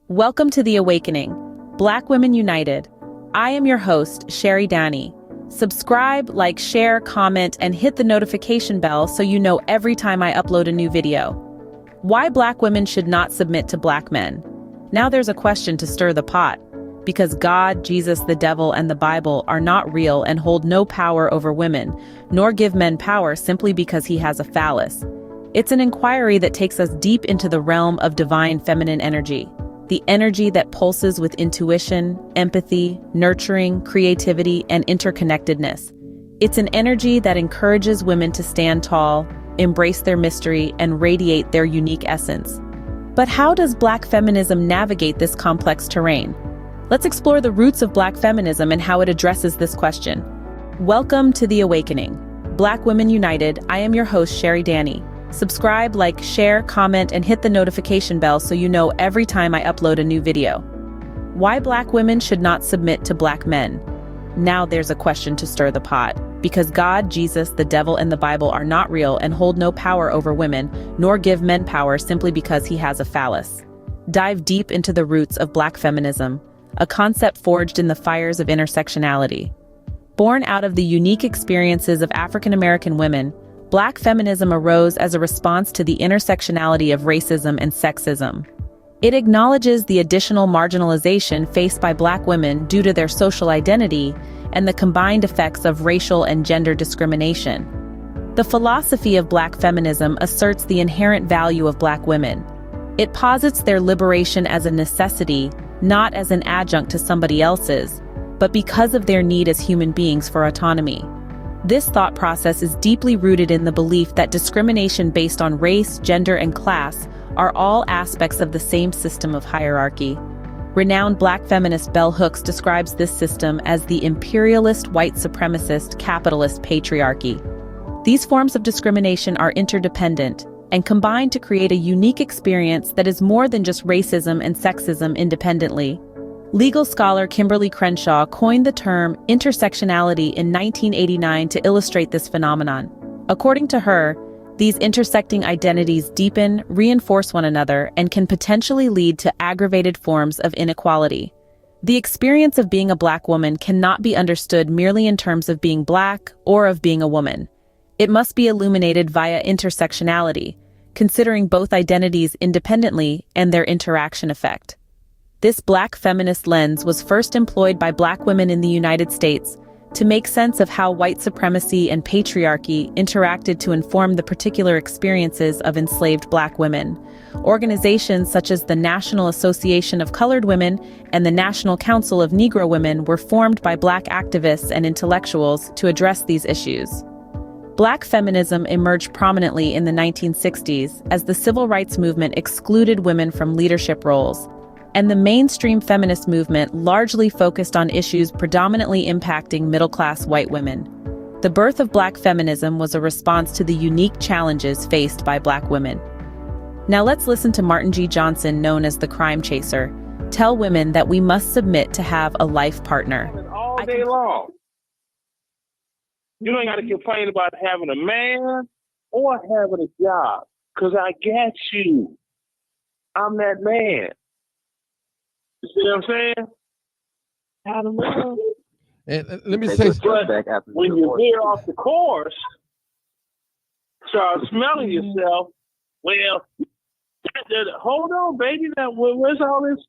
Welcome to The Awakening, Black Women United. I am your host, Sherry Danny. Subscribe, like, share, comment, and hit the notification bell so you know every time I upload a new video. Why Black women should not submit to Black men. Now there's a question to stir the pot. Because God, Jesus, the devil, and the Bible are not real and hold no power over women, nor give men power simply because he has a phallus. It's an inquiry that takes us deep into the realm of divine feminine energy. The energy that pulses with intuition, empathy, nurturing, creativity, and interconnectedness. It's an energy that encourages women to stand tall, embrace their mystery, and radiate their unique essence. But how does Black feminism navigate this complex terrain? Let's explore the roots of Black feminism and how it addresses this question. Welcome to The Awakening, Black Women United. I am your host, Sherry Danny. Subscribe, like, share, comment, and hit the notification bell so you know every time I upload a new video. Why Black women should not submit to Black men. Now there's a question to stir the pot. Because God, Jesus, the devil, and the Bible are not real and hold no power over women, nor give men power simply because he has a phallus. Dive deep into the roots of Black feminism, a concept forged in the fires of intersectionality. Born out of the unique experiences of African American women, Black feminism arose as a response to the intersectionality of racism and sexism. It acknowledges the additional marginalization faced by Black women due to their social identity and the combined effects of racial and gender discrimination. The philosophy of Black feminism asserts the inherent value of Black women. It posits their liberation as a necessity, not as an adjunct to somebody else's, but because of their need as human beings for autonomy. This thought process is deeply rooted in the belief that discrimination based on race, gender, and class are all aspects of the same system of hierarchy. Renowned Black feminist Bell Hooks describes this system as the imperialist, white supremacist, capitalist patriarchy. These forms of discrimination are interdependent and combine to create a unique experience that is more than just racism and sexism independently. Legal scholar Kimberly Crenshaw coined the term intersectionality in 1989 to illustrate this phenomenon. According to her, these intersecting identities deepen, reinforce one another, and can potentially lead to aggravated forms of inequality. The experience of being a Black woman cannot be understood merely in terms of being Black or of being a woman. It must be illuminated via intersectionality, considering both identities independently and their interaction effect. This Black feminist lens was first employed by Black women in the United States to make sense of how white supremacy and patriarchy interacted to inform the particular experiences of enslaved Black women. Organizations such as the National Association of Colored Women and the National Council of Negro Women were formed by Black activists and intellectuals to address these issues. Black feminism emerged prominently in the 1960s as the civil rights movement excluded women from leadership roles, and the mainstream feminist movement largely focused on issues predominantly impacting middle-class white women. The birth of Black feminism was a response to the unique challenges faced by Black women. Now let's listen to Martin G. Johnson, known as the crime chaser, tell women that we must submit to have a life partner. All day long. You ain't got to complain about having a man or having a job, because I got you. I'm that man. You see what I'm saying? I don't know. And let me say when you veer off the course, start smelling yourself, well, hold on, baby. Now, where's all this?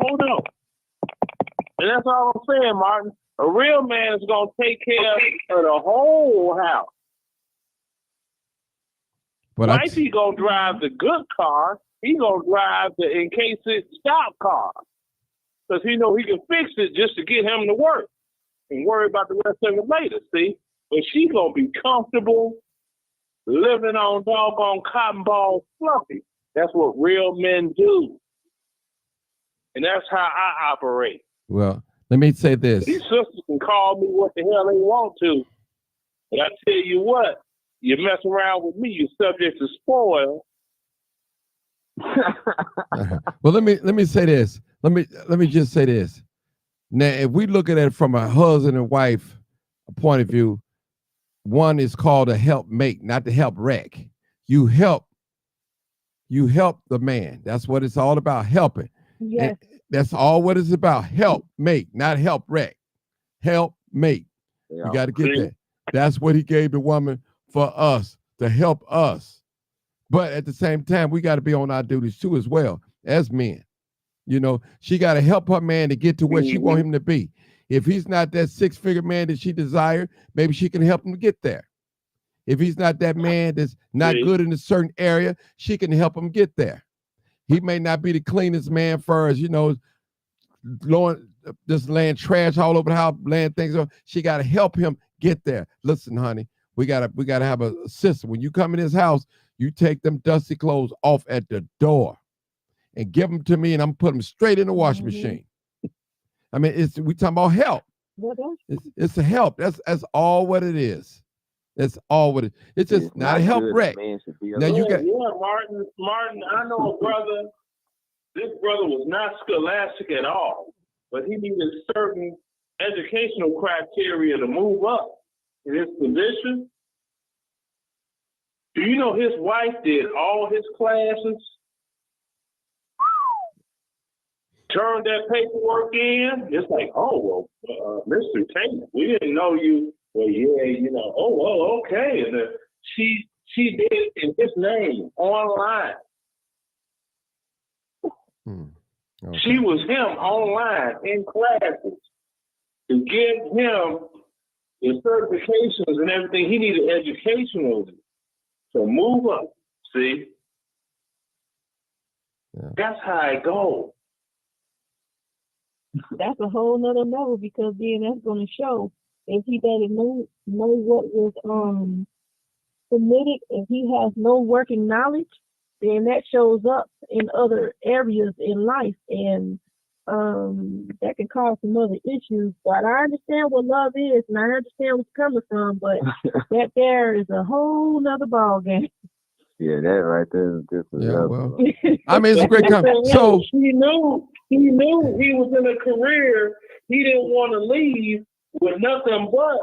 Hold on. And that's all I'm saying, Martin. A real man is going to take care of the whole house. But Wifey going to drive the good car. He going to drive the in case it stop car. Because he know he can fix it just to get him to work. And worry about the rest of it later, see? But she going to be comfortable living on doggone cotton ball fluffy. That's what real men do. And that's how I operate. Well, let me say this. These sisters can call me what the hell they want to. But I tell you what, you mess around with me, you're subject to spoil. Well, let me say this. Let me just say this. Now, if we look at it from a husband and wife point of view, one is called a helpmate, not to help wreck. You help You help the man. That's what it's all about, helping. Yes. And that's all what it's about. Help make, not help wreck. Help make. Yeah. You got to get that. That's what he gave the woman for us, to help us. But at the same time, we got to be on our duties too as well as men. You know, she got to help her man to get to where she want him to be. If he's not that six-figure man that she desired, maybe she can help him get there. If he's not that man that's not good in a certain area, she can help him get there. He may not be the cleanest man for us, you know, just laying trash all over the house, laying things on. She got to help him get there. Listen, honey, we gotta have a system. When you come in his house, you take them dusty clothes off at the door and give them to me, and I'm put them straight in the washing machine. I mean, we talking about help. It's a help. That's all what it is. That's all what it is. It's just not a help wreck. Now you got Martin, I know a brother. This brother was not scholastic at all, but he needed certain educational criteria to move up in his position. Do you know his wife did all his classes? Turned that paperwork in. It's like, oh, well, Mr. Taylor, we didn't know you. Well, yeah, you know, oh, okay. And she did it in his name online. Okay. She was him online in classes to give him the certifications and everything he needed educationally to move up. See? Yeah. That's how it goes. That's a whole nother level, because then that's going to show if he doesn't know what was submitted, if he has no working knowledge, then that shows up in other areas in life, and that can cause some other issues. But I understand what love is, and I understand what's coming from, but that there is a whole nother ball game. Yeah, that right there is just well, I mean, it's a great comment. So he knew he was in a career he didn't want to leave with nothing but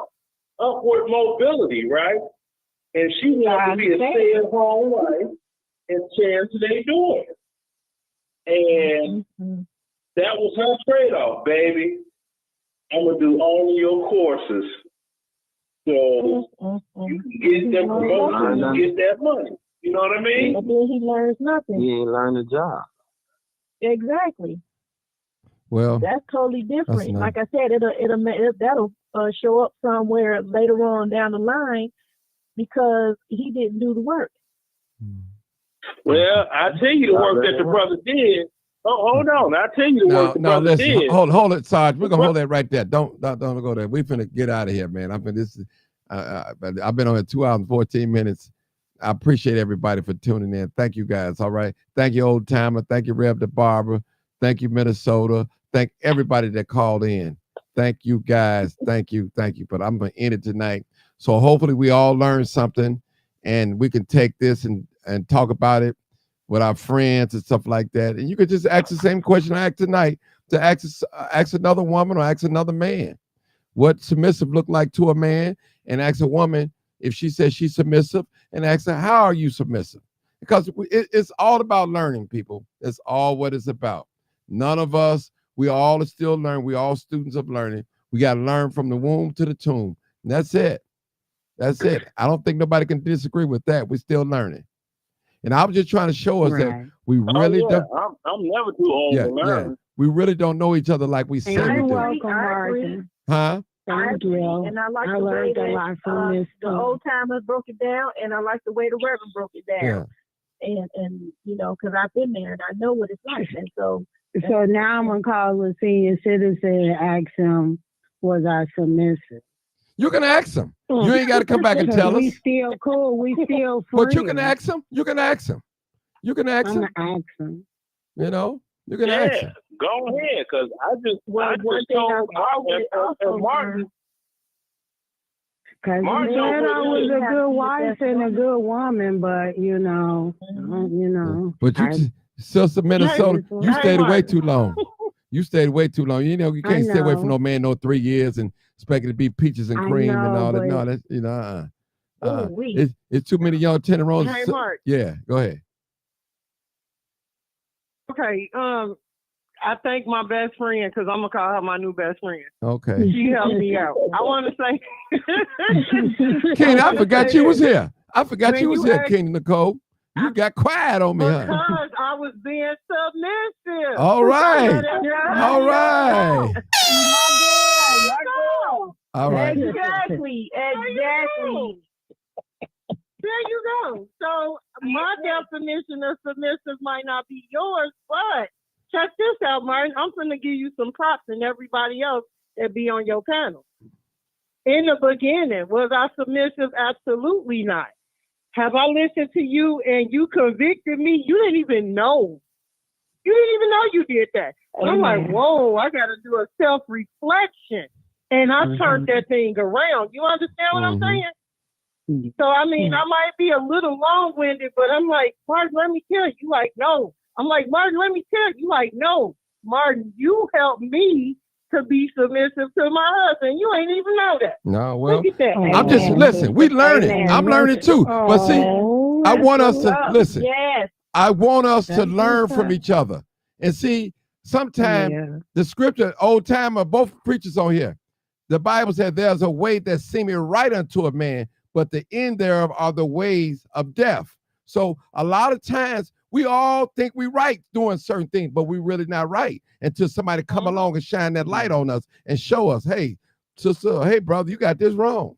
upward mobility, right? And she wanted to be a stay-at-home wife and cherish their daughter. And that was her trade-off, baby. I'm going to do all of your courses so you can get that promotion and get that money. You know what I mean? But then he learns nothing. He ain't learned the job. Exactly. Well, that's totally different. Like I said, that'll show up somewhere later on down the line because he didn't do the work. Well, I tell you the work that the brother did. Oh, hold on. I tell you the work the brother did. Hold it, Sarge. We're gonna hold that right there. Don't go there. We finna get out of here, man. I've been on here 2 hours and 14 minutes. I appreciate everybody for tuning in. Thank you guys. All right. Thank you, Old Timer. Thank you, Rev the Barber. Thank you, Minnesota. Thank everybody that called in. Thank you, guys. Thank you. But I'm gonna end it tonight. So hopefully we all learn something, and we can take this and talk about it with our friends and stuff like that. And you could just ask the same question I asked tonight to ask another woman or ask another man. What submissive look like to a man, and ask a woman if she says she's submissive, and ask her, how are you submissive? Because it's all about learning, people. That's all what it's about. None of us, we all are still learning. We all students of learning. We got to learn from the womb to the tomb. And that's it. That's it. I don't think nobody can disagree with that. We're still learning. And I was just trying to show us that we really don't. I'm never too old to learn. Yeah. We really don't know each other like we say we do. Welcome, Martin. Huh? Thank you. And I like the way that the old timers broke it down, and I like the way the Reverend broke it down. Yeah. And you know, because I've been there and I know what it's like. And so now I'm gonna call a senior citizen and ask him, was I submissive? You can ask him. You ain't got to come back and tell us. We still cool. We still free. But you can ask him. You can ask him. You can ask him. I'm gonna ask him. You know, you can ask him. Go ahead, because I just told Martin. Because he said I was a good wife and a good woman, but you know. But you, Sister Minnesota, you stayed away too long. You stayed way too long. You know, you can't stay away from no man 3 years and expect it to be peaches and cream and all that. No, that's, you know, it's too many young tenderonis. Hey, Mark. Yeah, go ahead. Okay. I thank my best friend because I'm gonna call her my new best friend. Okay. She helped me out. I want to say, Kenny, I forgot you was here. I forgot When you was you here, asked- Kenny Nicole. You got quiet on me, huh? because I was being submissive. All right. All right. All right. Exactly. There you go. So my definition of submissive might not be yours, but check this out, Martin. I'm going to give you some props and everybody else that be on your panel. In the beginning, was I submissive? Absolutely not. Have I listened to you and you convicted me? You didn't even know. You didn't even know you did that. And I'm like, whoa, I got to do a self-reflection. And I turned that thing around. You understand what I'm saying? So, I mean, I might be a little long-winded, but I'm like, Martin, let me tell you. You like, no. I'm like, Martin, let me tell you. You like, no. Martin, you helped me to be submissive to my husband. You ain't even know that. No, well, Look at that. I'm just, listen, we learning. I'm learning too. But see, I want us to, listen, Yes. I want us to learn from each other. And see, sometimes the scripture, old timer, both preachers on here, the Bible said there's a way that seemeth right unto a man, but the end thereof are the ways of death. So a lot of times we all think we right doing certain things, but we really not right until somebody come along and shine that light on us and show us, hey, sister, hey, brother, you got this wrong.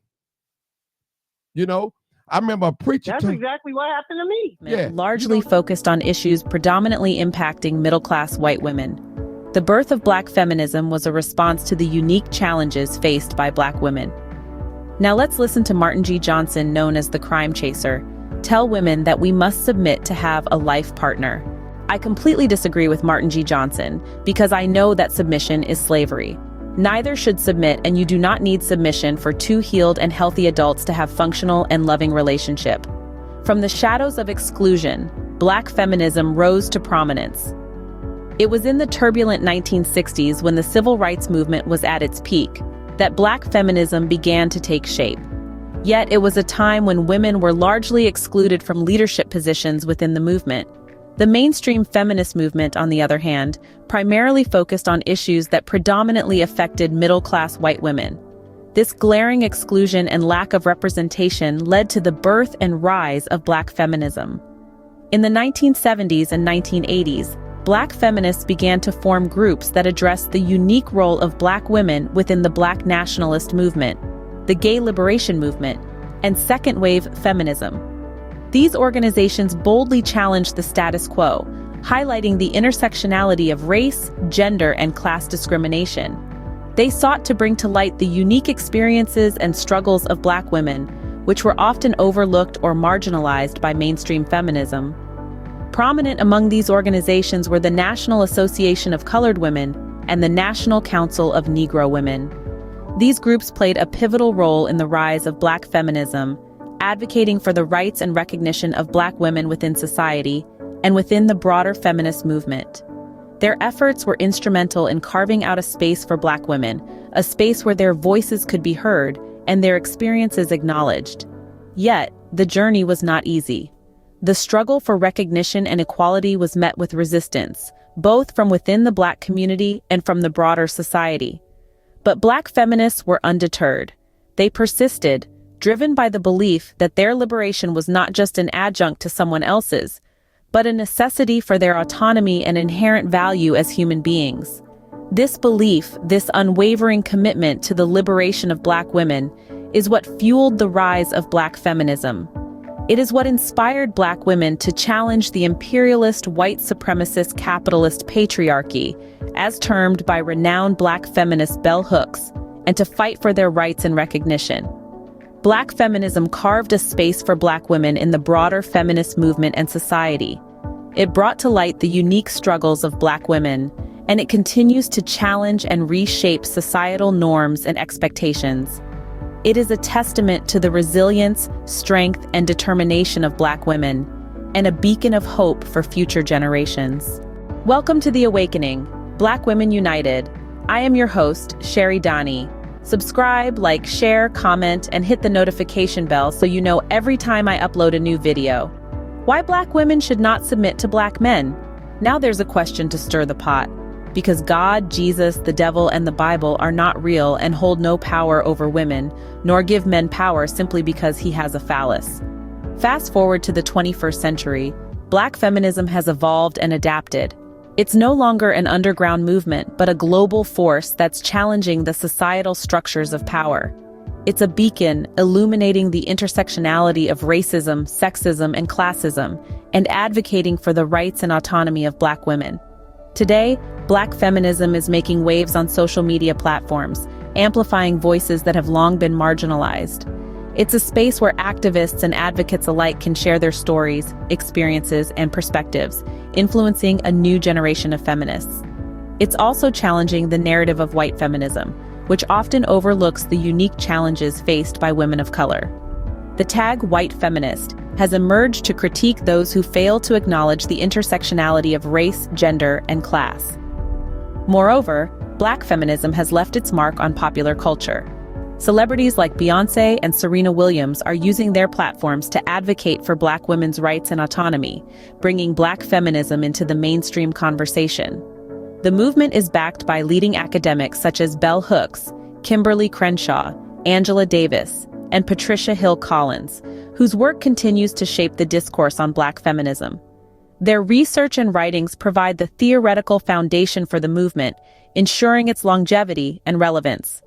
You know, I remember a preacher. That's exactly what happened to me. Yeah. Largely focused on issues predominantly impacting middle-class white women. The birth of Black feminism was a response to the unique challenges faced by Black women. Now let's listen to Martin G. Johnson, known as the crime chaser, tell women that we must submit to have a life partner. I completely disagree with Martin G. Johnson because I know that submission is slavery. Neither should submit, and you do not need submission for two healed and healthy adults to have functional and loving relationship. From the shadows of exclusion, Black feminism rose to prominence. It was in the turbulent 1960s, when the civil rights movement was at its peak, that Black feminism began to take shape. Yet it was a time when women were largely excluded from leadership positions within the movement. The mainstream feminist movement, on the other hand, primarily focused on issues that predominantly affected middle-class white women. This glaring exclusion and lack of representation led to the birth and rise of Black feminism. In the 1970s and 1980s, Black feminists began to form groups that addressed the unique role of Black women within the Black nationalist movement, the gay liberation movement, and second-wave feminism. These organizations boldly challenged the status quo, highlighting the intersectionality of race, gender, and class discrimination. They sought to bring to light the unique experiences and struggles of Black women, which were often overlooked or marginalized by mainstream feminism. Prominent among these organizations were the National Association of Colored Women and the National Council of Negro Women. These groups played a pivotal role in the rise of Black feminism, advocating for the rights and recognition of Black women within society and within the broader feminist movement. Their efforts were instrumental in carving out a space for Black women, a space where their voices could be heard and their experiences acknowledged. Yet, the journey was not easy. The struggle for recognition and equality was met with resistance, both from within the Black community and from the broader society. But Black feminists were undeterred. They persisted, driven by the belief that their liberation was not just an adjunct to someone else's, but a necessity for their autonomy and inherent value as human beings. This belief, this unwavering commitment to the liberation of Black women, is what fueled the rise of Black feminism. It is what inspired Black women to challenge the imperialist, white supremacist, capitalist patriarchy, as termed by renowned Black feminist bell hooks, and to fight for their rights and recognition. Black feminism carved a space for Black women in the broader feminist movement and society. It brought to light the unique struggles of Black women, and it continues to challenge and reshape societal norms and expectations. It is a testament to the resilience, strength, and determination of Black women, and a beacon of hope for future generations. Welcome to The Awakening, Black Women United. I am your host, Sherry Donnie. Subscribe, like, share, comment, and hit the notification bell so you know every time I upload a new video. Why Black women should not submit to Black men. Now there's a question to stir the pot, because God, Jesus, the devil, and the Bible are not real and hold no power over women, nor give men power simply because he has a phallus. Fast forward to the 21st century, Black feminism has evolved and adapted. It's no longer an underground movement, but a global force that's challenging the societal structures of power. It's a beacon illuminating the intersectionality of racism, sexism, and classism, and advocating for the rights and autonomy of Black women. Today, Black feminism is making waves on social media platforms, amplifying voices that have long been marginalized. It's a space where activists and advocates alike can share their stories, experiences, and perspectives, influencing a new generation of feminists. It's also challenging the narrative of white feminism, which often overlooks the unique challenges faced by women of color. The tag white feminist has emerged to critique those who fail to acknowledge the intersectionality of race, gender, and class. Moreover, Black feminism has left its mark on popular culture. Celebrities like Beyoncé and Serena Williams are using their platforms to advocate for Black women's rights and autonomy, bringing Black feminism into the mainstream conversation. The movement is backed by leading academics such as Bell Hooks, Kimberly Crenshaw, Angela Davis, and Patricia Hill Collins, whose work continues to shape the discourse on Black feminism. Their research and writings provide the theoretical foundation for the movement, ensuring its longevity and relevance.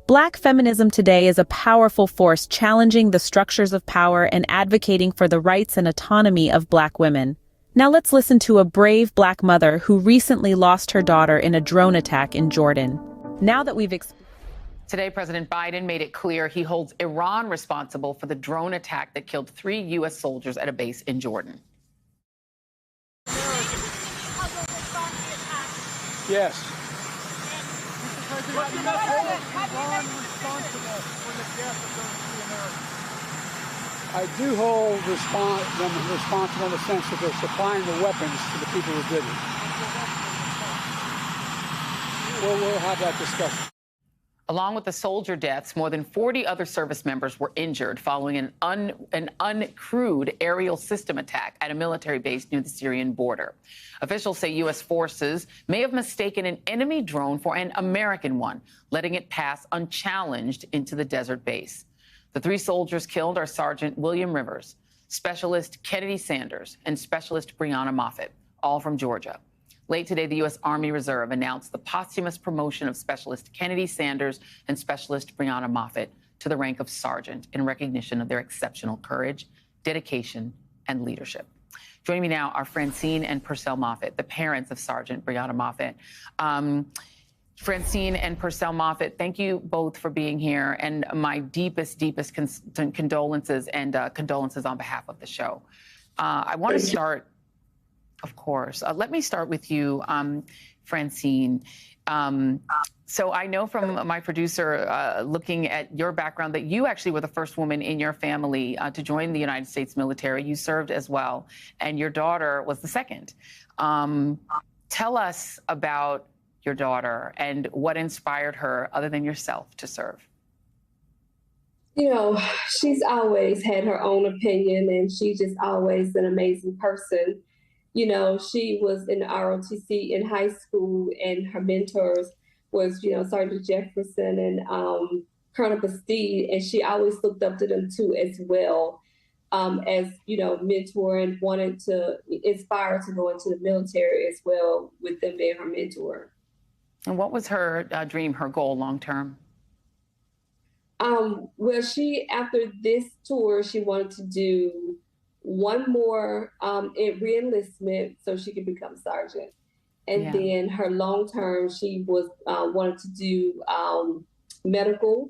Black feminism today is a powerful force challenging the structures of power and advocating for the rights and autonomy of Black women. Now let's listen to a brave Black mother who recently lost her daughter in a drone attack in Jordan. Now that we've Today, President Biden made it clear he holds Iran responsible for the drone attack that killed 3 U.S. soldiers at a base in Jordan. Yes. I do hold them responsible in the sense that they're supplying the weapons to the people who did it. We'll have that discussion. Along with the soldier deaths, more than 40 other service members were injured following an uncrewed aerial system attack at a military base near the Syrian border. Officials say U.S. forces may have mistaken an enemy drone for an American one, letting it pass unchallenged into the desert base. The 3 soldiers killed are Sergeant William Rivers, Specialist Kennedy Sanders, and Specialist Breonna Moffett, all from Georgia. Late today, the U.S. Army Reserve announced the posthumous promotion of Specialist Kennedy Sanders and Specialist Breonna Moffett to the rank of sergeant in recognition of their exceptional courage, dedication, and leadership. Joining me now are Francine and Purcell Moffett, the parents of Sergeant Breonna Moffett. Francine and Purcell Moffett, thank you both for being here, and my deepest condolences and condolences on behalf of the show. I want to start. Of course. Let me start with you, Francine. So I know from my producer looking at your background that you actually were the first woman in your family to join the United States military. You served as well, and your daughter was the second. Tell us about your daughter and what inspired her, other than yourself, to serve. You know, she's always had her own opinion, and she's just always an amazing person. You know, she was in the ROTC in high school, and her mentors was, you know, Sergeant Jefferson and Colonel Bastide, and she always looked up to them too as well, as, you know, mentor, and wanted to inspire to go into the military as well, with them being her mentor. And what was her dream, her goal long term? Well, she, after this tour, she wanted to do one more re-enlistment so she could become sergeant. And then her long term, she was wanted to do medical.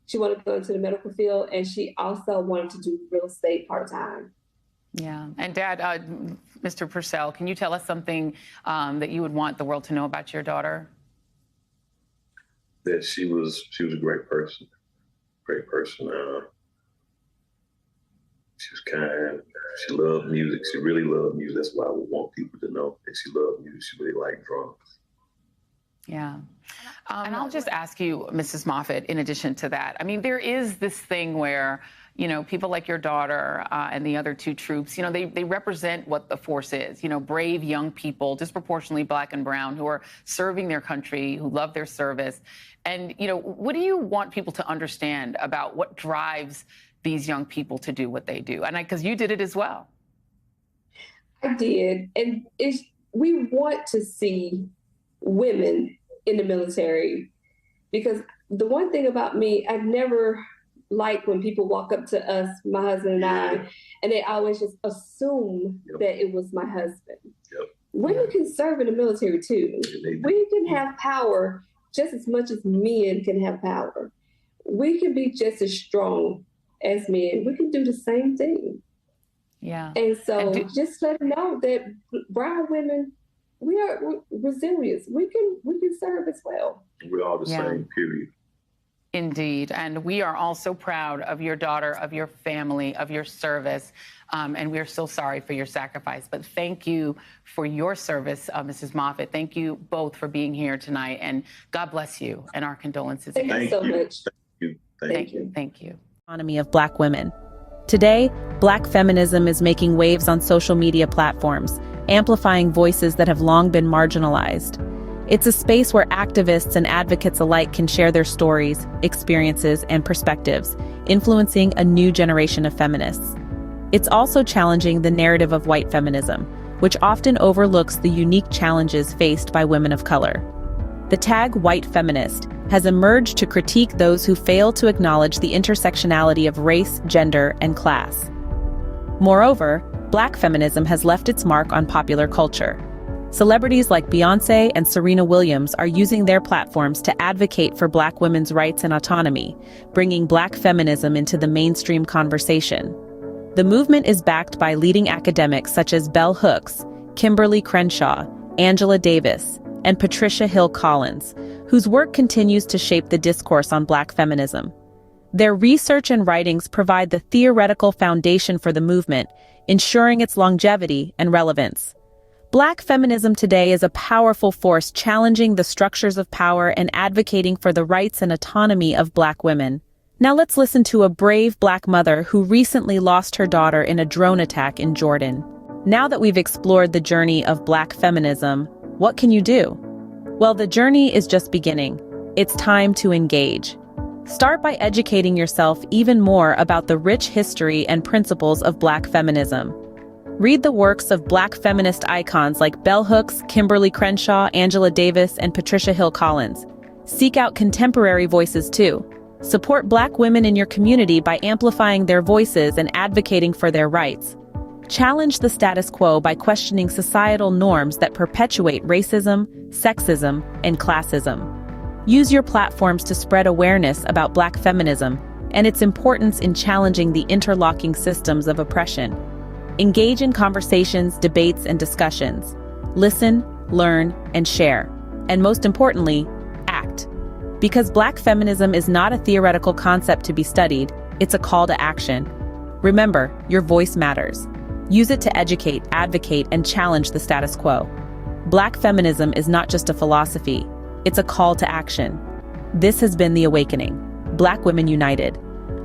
She wanted to go into the medical field, and she also wanted to do real estate part-time. Yeah. And Dad, Mr. Purcell, can you tell us something that you would want the world to know about your daughter? That she was a great person. Great person. She was kind. She loved music. She really loved music. That's why I would want people to know that she loved music. She really liked drums. Yeah. And I'll just ask you, Mrs. Moffett, in addition to that, I mean, there is this thing where, people like your daughter and the other two troops, they represent what the force is, brave young people, disproportionately Black and brown, who are serving their country, who love their service. And, what do you want people to understand about what drives these young people to do what they do? And because you did it as well. I did. And we want to see women in the military, because the one thing about me, I've never liked when people walk up to us, my husband and I, and they always just assume that it was my husband. Women can serve in the military too. We can have power just as much as men can have power. We can be just as strong as men. We can do the same thing. Yeah. And so just let them know that brown women, we're resilient. We can serve as well. We're all the same, period. Indeed. And we are all so proud of your daughter, of your family, of your service. And we're so sorry for your sacrifice. But thank you for your service, Mrs. Moffitt. Thank you both for being here tonight. And God bless you. And our condolences. Thank you so much. Thank you. Thank you. Autonomy of Black women. Today, Black feminism is making waves on social media platforms, amplifying voices that have long been marginalized. It's a space where activists and advocates alike can share their stories, experiences, and perspectives, influencing a new generation of feminists. It's also challenging the narrative of white feminism, which often overlooks the unique challenges faced by women of color. The tag white feminist has emerged to critique those who fail to acknowledge the intersectionality of race, gender, and class. Moreover, Black feminism has left its mark on popular culture. Celebrities like Beyoncé and Serena Williams are using their platforms to advocate for Black women's rights and autonomy, bringing Black feminism into the mainstream conversation. The movement is backed by leading academics such as Bell Hooks, Kimberly Crenshaw, Angela Davis, and Patricia Hill Collins, whose work continues to shape the discourse on Black feminism. Their research and writings provide the theoretical foundation for the movement, ensuring its longevity and relevance. Black feminism today is a powerful force challenging the structures of power and advocating for the rights and autonomy of Black women. Now let's listen to a brave Black mother who recently lost her daughter in a drone attack in Jordan. Now that we've explored the journey of Black feminism, what can you do? Well, the journey is just beginning. It's time to engage. Start by educating yourself even more about the rich history and principles of Black feminism. Read the works of Black feminist icons like Bell Hooks, Kimberly Crenshaw, Angela Davis, and Patricia Hill Collins. Seek out contemporary voices too. Support Black women in your community by amplifying their voices and advocating for their rights. Challenge the status quo by questioning societal norms that perpetuate racism, sexism, and classism. Use your platforms to spread awareness about Black feminism and its importance in challenging the interlocking systems of oppression. Engage in conversations, debates, and discussions. Listen, learn, and share. And most importantly, act. Because Black feminism is not a theoretical concept to be studied, it's a call to action. Remember, your voice matters. Use it to educate, advocate, and challenge the status quo. Black feminism is not just a philosophy, it's a call to action. This has been The Awakening, Black Women United.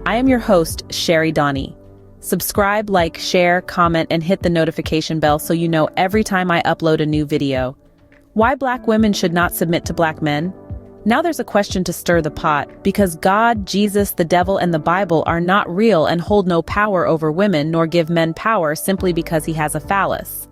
I am your host, Sherry Donnie. Subscribe, like, share, comment, and hit the notification bell so you know every time I upload a new video. Why Black women should not submit to Black men? Now there's a question to stir the pot, because God, Jesus, the devil, and the Bible are not real and hold no power over women nor give men power simply because he has a phallus.